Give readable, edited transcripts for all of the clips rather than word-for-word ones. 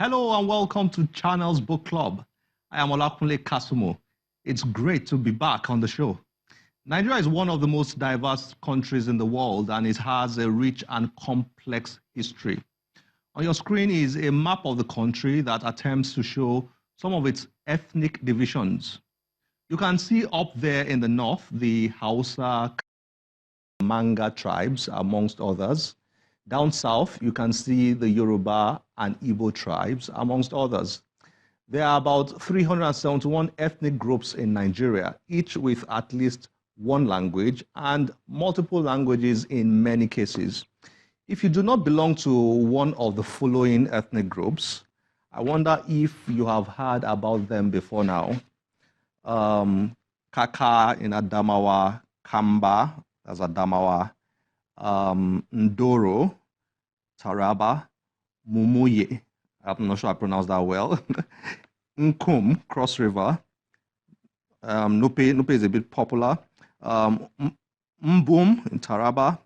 Hello and welcome to Channels Book Club. I am Olakunle Kasumo. It's great to be back on the show. Nigeria is one of the most diverse countries in the world and it has a rich and complex history. On your screen is a map of the country that attempts to show some of its ethnic divisions. You can see up there in the north the Hausa, Manga tribes, amongst others. Down south, you can see the Yoruba and Igbo tribes, amongst others. There are about 371 ethnic groups in Nigeria, each with at least one language and multiple languages in many cases. If you do not belong to one of the following ethnic groups, I wonder if you have heard about them before now. Kaka in Adamawa, Kamba, that's Adamawa, Ndoro, Taraba, Mumuye, I'm not sure I pronounced that well, Nkum, Cross River, Nupe is a bit popular, Mbum in Taraba,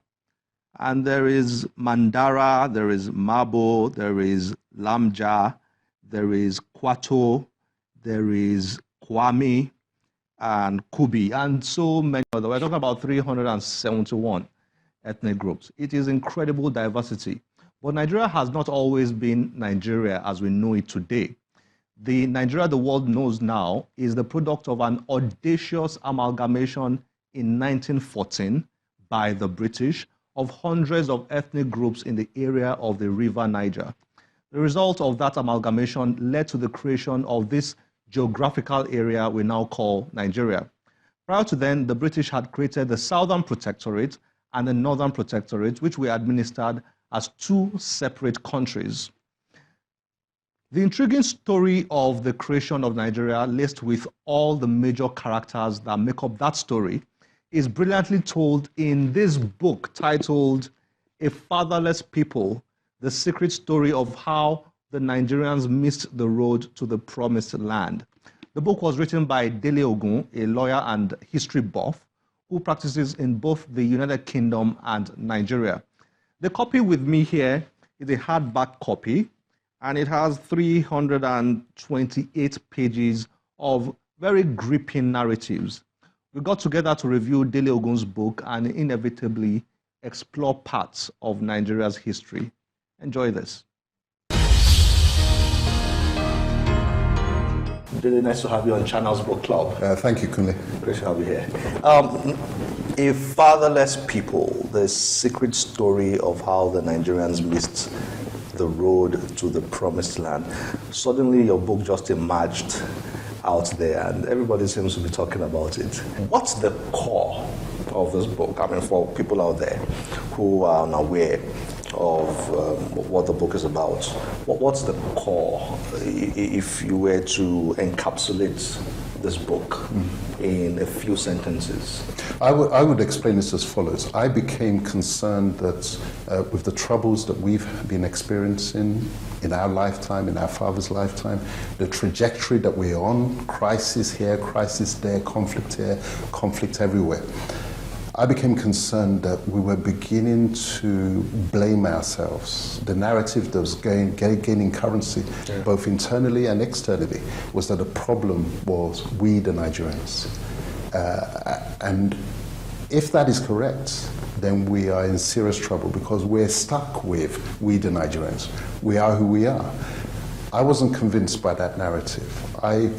and there is Mandara, there is Mabo, there is Lamja, there is Kwato, there is Kwame, and Kubi, and so many others. We're talking about 371 ethnic groups. It is incredible diversity. But Nigeria has not always been Nigeria as we know it today. The Nigeria the world knows now is the product of an audacious amalgamation in 1914 by the British of hundreds of ethnic groups in the area of the River Niger. The result of that amalgamation led to the creation of this geographical area we now call Nigeria. Prior to then, the British had created the Southern Protectorate and the Northern Protectorate, which were administered as two separate countries. The intriguing story of the creation of Nigeria, laced with all the major characters that make up that story, is brilliantly told in this book titled A Fatherless People, The Secret Story of How the Nigerians Missed the Road to the Promised Land. The book was written by Dele Ogun, a lawyer and history buff, who practices in both the United Kingdom and Nigeria. The copy with me here is a hardback copy, and it has 328 pages of very gripping narratives. We got together to review Dele Ogun's book and inevitably explore parts of Nigeria's history. Enjoy this. Really nice to have you on Channels Book Club. Thank you, Kunle. Great to have you here. A Fatherless People, the secret story of how the Nigerians missed the road to the promised land. Suddenly your book just emerged out there and everybody seems to be talking about it. What's the core of this book? I mean, for people out there who are unaware of what the book is about, what's the core, if you were to encapsulate this book in a few sentences? I would explain this as follows. I became concerned that with the troubles that we've been experiencing in our lifetime, in our father's lifetime, the trajectory that we're on, crisis here, crisis there, conflict here, conflict everywhere. I became concerned that we were beginning to blame ourselves. The narrative that was gaining currency, both internally and externally, was that the problem was we, the Nigerians. And if that is correct, then we are in serious trouble because we're stuck with we, the Nigerians. We are who we are. I wasn't convinced by that narrative. I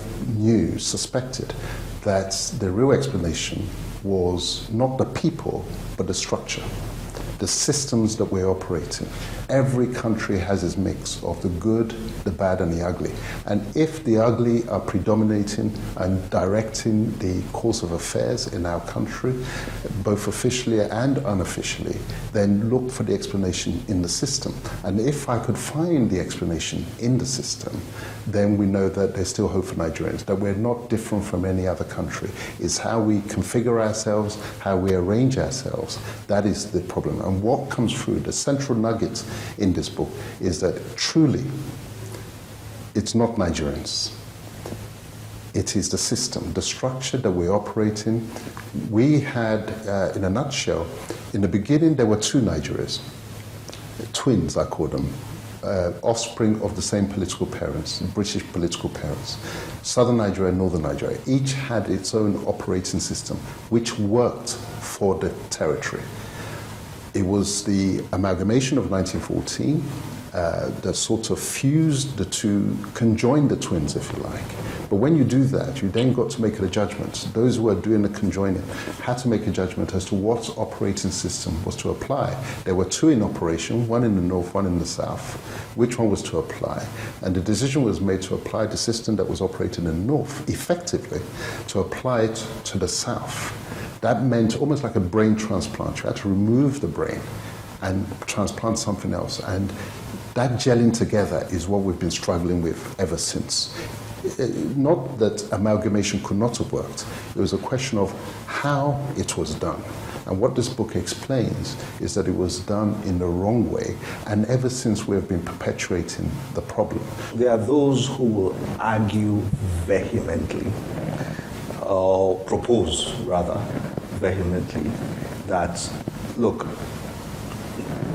suspected that the real explanation was not the people, but the structure, the systems that we're operating. Every country has its mix of the good, the bad, and the ugly. And if the ugly are predominating and directing the course of affairs in our country, both officially and unofficially, then look for the explanation in the system. And if I could find the explanation in the system, then we know that there's still hope for Nigerians, that we're not different from any other country. It's how we configure ourselves, how we arrange ourselves. That is the problem. And what comes through, the central nuggets in this book, is that truly it's not Nigerians. It is the system, the structure that we operate in. We had, in a nutshell, in the beginning there were two Nigerias, twins I call them. offspring of the same political parents, British political parents. Southern Nigeria and Northern Nigeria each had its own operating system which worked for the territory. It was the amalgamation of 1914 that sort of fused the two, conjoined the twins, if you like. But when you do that, you then got to make a judgment. Those who were doing the conjoining had to make a judgment as to what operating system was to apply. There were two in operation, one in the north, one in the south. Which one was to apply? And the decision was made to apply the system that was operating in the north effectively, to apply it to the south. That meant almost like a brain transplant. You had to remove the brain and transplant something else. And that gelling together is what we've been struggling with ever since. Not that amalgamation could not have worked. It was a question of how it was done. And what this book explains is that it was done in the wrong way, and ever since we have been perpetuating the problem. There are those who will argue vehemently, or propose rather vehemently, that, look,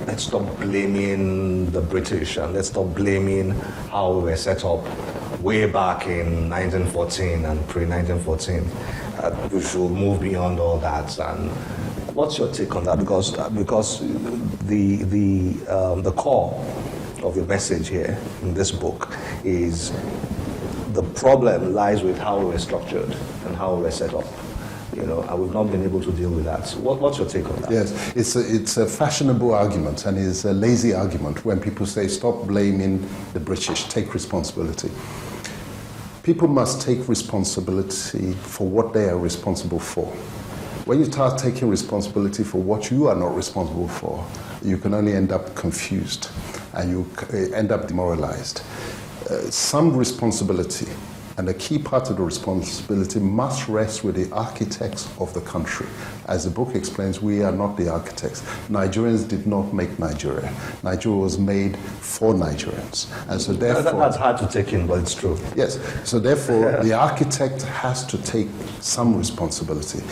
let's stop blaming the British and let's stop blaming how we were set up way back in 1914 and pre-1914. We should move beyond all that. And what's your take on that? Because the core of your message here in this book is the problem lies with how we were structured and how we were set up. And we've not been able to deal with that. So what's your take on that? Yes, it's a fashionable argument, and it's a lazy argument when people say, stop blaming the British, take responsibility. People must take responsibility for what they are responsible for. When you start taking responsibility for what you are not responsible for, you can only end up confused, and you end up demoralized. Some responsibility, and a key part of the responsibility, must rest with the architects of the country. As the book explains, we are not the architects. Nigerians did not make Nigeria. Nigeria was made for Nigerians. And so therefore... That's hard to take in, but it's true. Yes. So therefore, the architect has to take some responsibility.